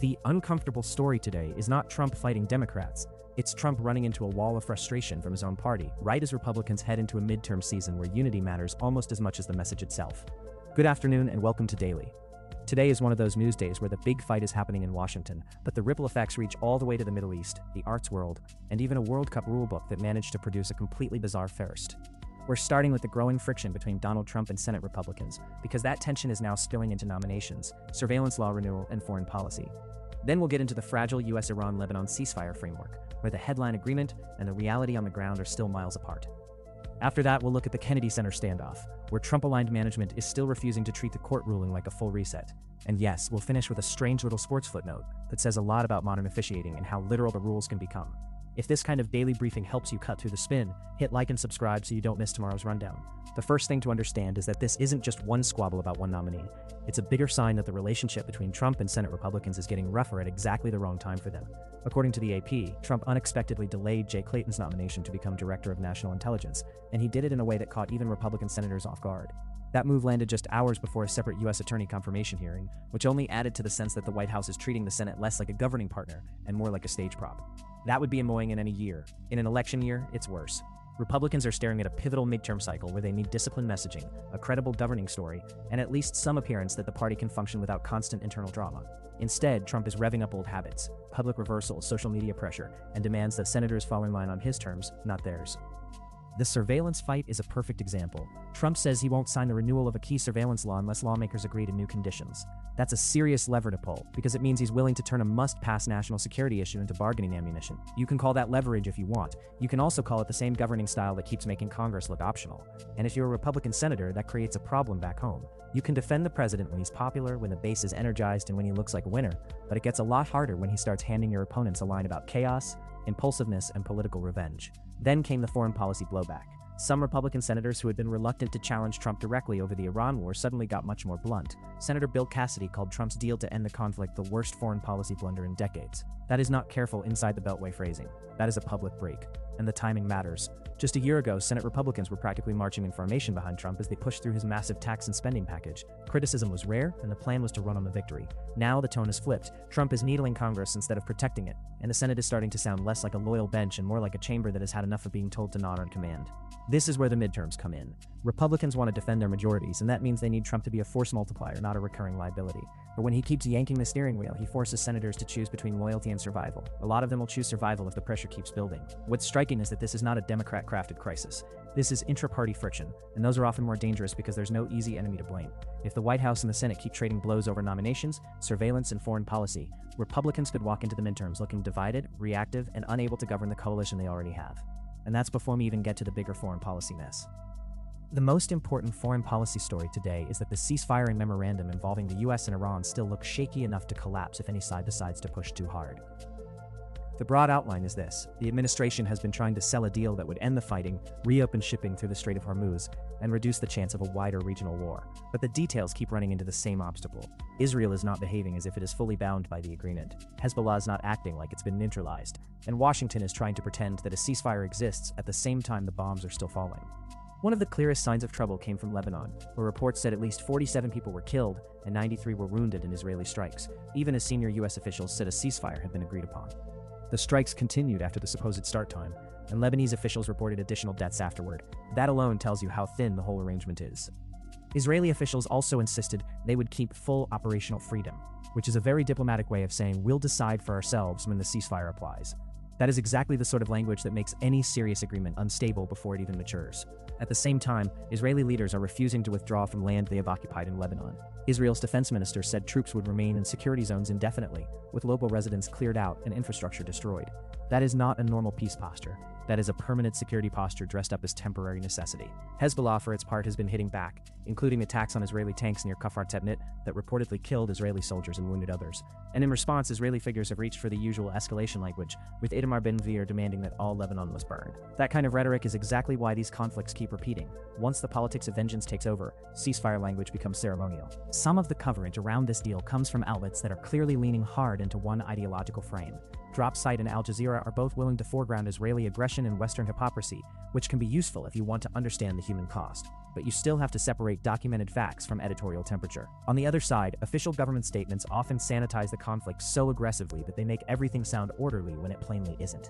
The uncomfortable story today is not Trump fighting Democrats. It's Trump running into a wall of frustration from his own party, right as Republicans head into a midterm season where unity matters almost as much as the message itself. Good afternoon and welcome to Daily. Today is one of those news days where the big fight is happening in Washington, but the ripple effects reach all the way to the Middle East, the arts world, and even a World Cup rulebook that managed to produce a completely bizarre first. We're starting with the growing friction between Donald Trump and Senate Republicans, because that tension is now spilling into nominations, surveillance law renewal, and foreign policy. Then we'll get into the fragile U.S. Iran-Lebanon ceasefire framework, where the headline agreement and the reality on the ground are still miles apart. After that, we'll look at the Kennedy Center standoff, where Trump-aligned management is still refusing to treat the court ruling like a full reset. And yes, we'll finish with a strange little sports footnote that says a lot about modern officiating and how literal the rules can become. If this kind of daily briefing helps you cut through the spin, hit like and subscribe so you don't miss tomorrow's rundown. The first thing to understand is that this isn't just one squabble about one nominee. It's a bigger sign that the relationship between Trump and Senate Republicans is getting rougher at exactly the wrong time for them. According to the AP, Trump unexpectedly delayed Jay Clayton's nomination to become Director of National Intelligence, and he did it in a way that caught even Republican senators off guard. That move landed just hours before a separate U.S. attorney confirmation hearing, which only added to the sense that the White House is treating the Senate less like a governing partner and more like a stage prop. That would be annoying in any year. In an election year, it's worse. Republicans are staring at a pivotal midterm cycle where they need disciplined messaging, a credible governing story, and at least some appearance that the party can function without constant internal drama. Instead, Trump is revving up old habits, public reversals, social media pressure, and demands that senators fall in line on his terms, not theirs. The surveillance fight is a perfect example. Trump says he won't sign the renewal of a key surveillance law unless lawmakers agree to new conditions. That's a serious lever to pull, because it means he's willing to turn a must-pass national security issue into bargaining ammunition. You can call that leverage if you want. You can also call it the same governing style that keeps making Congress look optional. And if you're a Republican senator, that creates a problem back home. You can defend the president when he's popular, when the base is energized, and when he looks like a winner, but it gets a lot harder when he starts handing your opponents a line about chaos, impulsiveness, and political revenge. Then came the foreign policy blowback. Some Republican senators who had been reluctant to challenge Trump directly over the Iran war suddenly got much more blunt. Senator Bill Cassidy called Trump's deal to end the conflict the worst foreign policy blunder in decades. That is not careful inside the beltway phrasing. That is a public break. And the timing matters. Just a year ago, Senate Republicans were practically marching in formation behind Trump as they pushed through his massive tax and spending package. Criticism was rare, and the plan was to run on the victory. Now the tone has flipped. Trump is needling Congress instead of protecting it, and the Senate is starting to sound less like a loyal bench and more like a chamber that has had enough of being told to nod on command. This is where the midterms come in. Republicans want to defend their majorities, and that means they need Trump to be a force multiplier, not a recurring liability. But when he keeps yanking the steering wheel, he forces senators to choose between loyalty and survival. A lot of them will choose survival if the pressure keeps building. What's striking is that this is not a Democrat-crafted crisis. This is intra-party friction, and those are often more dangerous because there's no easy enemy to blame. If the White House and the Senate keep trading blows over nominations, surveillance, and foreign policy, Republicans could walk into the midterms looking divided, reactive, and unable to govern the coalition they already have. And that's before we even get to the bigger foreign policy mess. The most important foreign policy story today is that the ceasefire and memorandum involving the US and Iran still look shaky enough to collapse if any side decides to push too hard. The broad outline is this: the administration has been trying to sell a deal that would end the fighting, reopen shipping through the Strait of Hormuz, and reduce the chance of a wider regional war. But the details keep running into the same obstacle. Israel is not behaving as if it is fully bound by the agreement. Hezbollah is not acting like it's been neutralized. And Washington is trying to pretend that a ceasefire exists at the same time the bombs are still falling. One of the clearest signs of trouble came from Lebanon, where reports said at least 47 people were killed and 93 were wounded in Israeli strikes, even as senior U.S. officials said a ceasefire had been agreed upon. The strikes continued after the supposed start time, and Lebanese officials reported additional deaths afterward. That alone tells you how thin the whole arrangement is. Israeli officials also insisted they would keep full operational freedom, which is a very diplomatic way of saying we'll decide for ourselves when the ceasefire applies. That is exactly the sort of language that makes any serious agreement unstable before it even matures. At the same time, Israeli leaders are refusing to withdraw from land they have occupied in Lebanon. Israel's defense minister said troops would remain in security zones indefinitely, with local residents cleared out and infrastructure destroyed. That is not a normal peace posture. That is a permanent security posture dressed up as temporary necessity. Hezbollah, for its part, has been hitting back, including attacks on Israeli tanks near Kfar Tebnit that reportedly killed Israeli soldiers and wounded others. And in response, Israeli figures have reached for the usual escalation language, with Itamar Ben-Gvir demanding that all Lebanon must burn. That kind of rhetoric is exactly why these conflicts keep repeating. Once the politics of vengeance takes over, ceasefire language becomes ceremonial. Some of the coverage around this deal comes from outlets that are clearly leaning hard into one ideological frame. Drop Site and Al Jazeera are both willing to foreground Israeli aggression and Western hypocrisy, which can be useful if you want to understand the human cost. But you still have to separate documented facts from editorial temperature. On the other side, official government statements often sanitize the conflict so aggressively that they make everything sound orderly when it plainly isn't.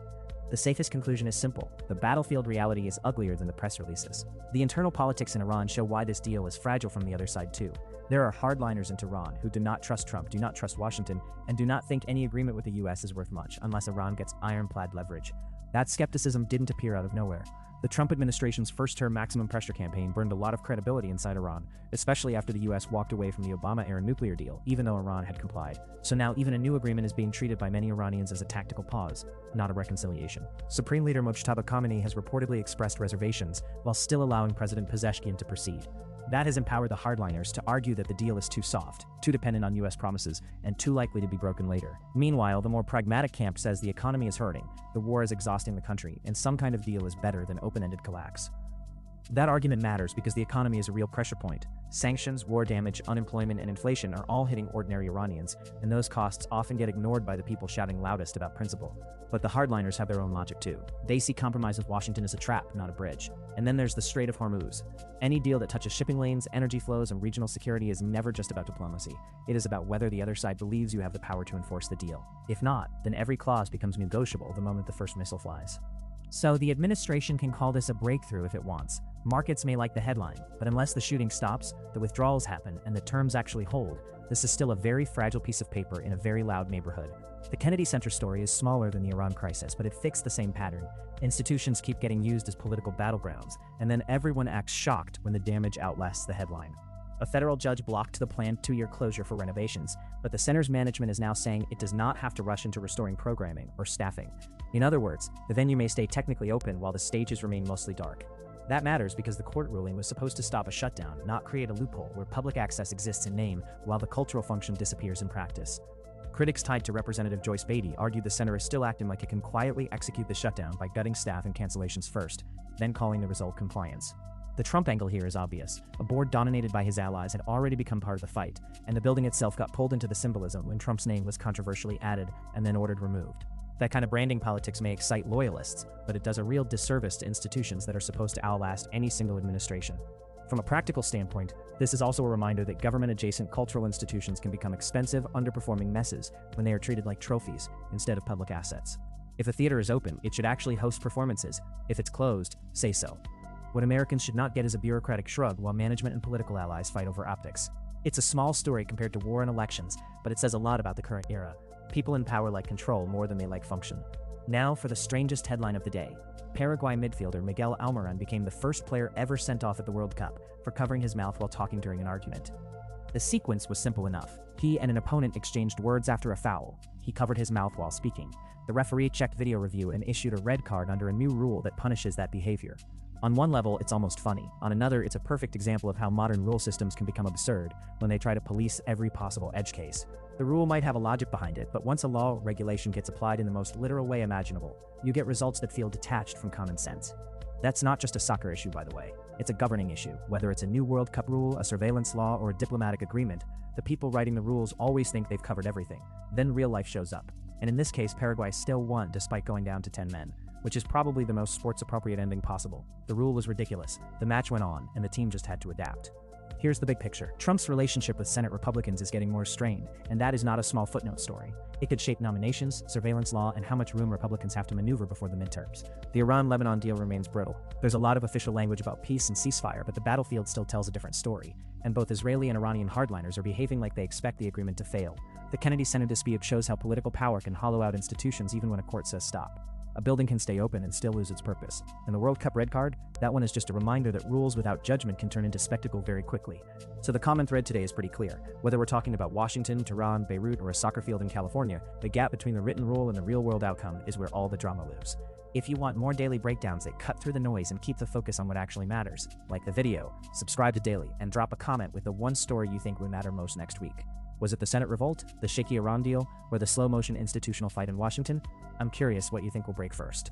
The safest conclusion is simple: the battlefield reality is uglier than the press releases. The internal politics in Iran show why this deal is fragile from the other side too. There are hardliners in Tehran who do not trust Trump, do not trust Washington, and do not think any agreement with the US is worth much unless Iran gets ironclad leverage. That skepticism didn't appear out of nowhere. The Trump administration's first-term maximum pressure campaign burned a lot of credibility inside Iran, especially after the US walked away from the Obama-era nuclear deal, even though Iran had complied. So now even a new agreement is being treated by many Iranians as a tactical pause, not a reconciliation. Supreme Leader Mojtaba Khamenei has reportedly expressed reservations, while still allowing President Pezeshkian to proceed. That has empowered the hardliners to argue that the deal is too soft, too dependent on US promises, and too likely to be broken later. Meanwhile, the more pragmatic camp says the economy is hurting, the war is exhausting the country, and some kind of deal is better than open-ended collapse. That argument matters because the economy is a real pressure point. Sanctions, war damage, unemployment, and inflation are all hitting ordinary Iranians, and those costs often get ignored by the people shouting loudest about principle. But the hardliners have their own logic too. They see compromise with Washington as a trap, not a bridge. And then there's the Strait of Hormuz. Any deal that touches shipping lanes, energy flows, and regional security is never just about diplomacy. It is about whether the other side believes you have the power to enforce the deal. If not, then every clause becomes negotiable the moment the first missile flies. So the administration can call this a breakthrough if it wants. Markets may like the headline, but unless the shooting stops, the withdrawals happen, and the terms actually hold, this is still a very fragile piece of paper in a very loud neighborhood. The Kennedy Center story is smaller than the Iran crisis, but it fixed the same pattern. Institutions keep getting used as political battlegrounds, and then everyone acts shocked when the damage outlasts the headline. A federal judge blocked the planned 2-year closure for renovations, but the center's management is now saying it does not have to rush into restoring programming or staffing. In other words, the venue may stay technically open while the stages remain mostly dark. That matters because the court ruling was supposed to stop a shutdown, not create a loophole where public access exists in name while the cultural function disappears in practice. Critics tied to Representative Joyce Beatty argued the center is still acting like it can quietly execute the shutdown by gutting staff and cancellations first, then calling the result compliance. The Trump angle here is obvious. A board dominated by his allies had already become part of the fight, and the building itself got pulled into the symbolism when Trump's name was controversially added and then ordered removed. That kind of branding politics may excite loyalists, but it does a real disservice to institutions that are supposed to outlast any single administration. From a practical standpoint, this is also a reminder that government-adjacent cultural institutions can become expensive, underperforming messes when they are treated like trophies instead of public assets. If a theater is open, it should actually host performances. If it's closed, say so. What Americans should not get is a bureaucratic shrug while management and political allies fight over optics. It's a small story compared to war and elections, but it says a lot about the current era. People in power like control more than they like function. Now for the strangest headline of the day. Paraguay midfielder Miguel Almiron became the first player ever sent off at the World Cup for covering his mouth while talking during an argument. The sequence was simple enough. He and an opponent exchanged words after a foul. He covered his mouth while speaking. The referee checked video review and issued a red card under a new rule that punishes that behavior. On one level, it's almost funny. On another, it's a perfect example of how modern rule systems can become absurd when they try to police every possible edge case. The rule might have a logic behind it, but once a law or regulation gets applied in the most literal way imaginable, you get results that feel detached from common sense. That's not just a soccer issue, by the way. It's a governing issue. Whether it's a new World Cup rule, a surveillance law, or a diplomatic agreement, the people writing the rules always think they've covered everything. Then real life shows up. And in this case, Paraguay still won despite going down to 10 men, which is probably the most sports-appropriate ending possible. The rule was ridiculous. The match went on, and the team just had to adapt. Here's the big picture. Trump's relationship with Senate Republicans is getting more strained, and that is not a small footnote story. It could shape nominations, surveillance law, and how much room Republicans have to maneuver before the midterms. The Iran-Lebanon deal remains brittle. There's a lot of official language about peace and ceasefire, but the battlefield still tells a different story, and both Israeli and Iranian hardliners are behaving like they expect the agreement to fail. The Kennedy Center dispute shows how political power can hollow out institutions even when a court says stop. A building can stay open and still lose its purpose. And the World Cup red card? That one is just a reminder that rules without judgment can turn into spectacle very quickly. So the common thread today is pretty clear. Whether we're talking about Washington, Tehran, Beirut, or a soccer field in California, the gap between the written rule and the real-world outcome is where all the drama lives. If you want more daily breakdowns that cut through the noise and keep the focus on what actually matters, like the video, subscribe to Daily, and drop a comment with the one story you think would matter most next week. Was it the Senate revolt, the shaky Iran deal, or the slow-motion institutional fight in Washington? I'm curious what you think will break first.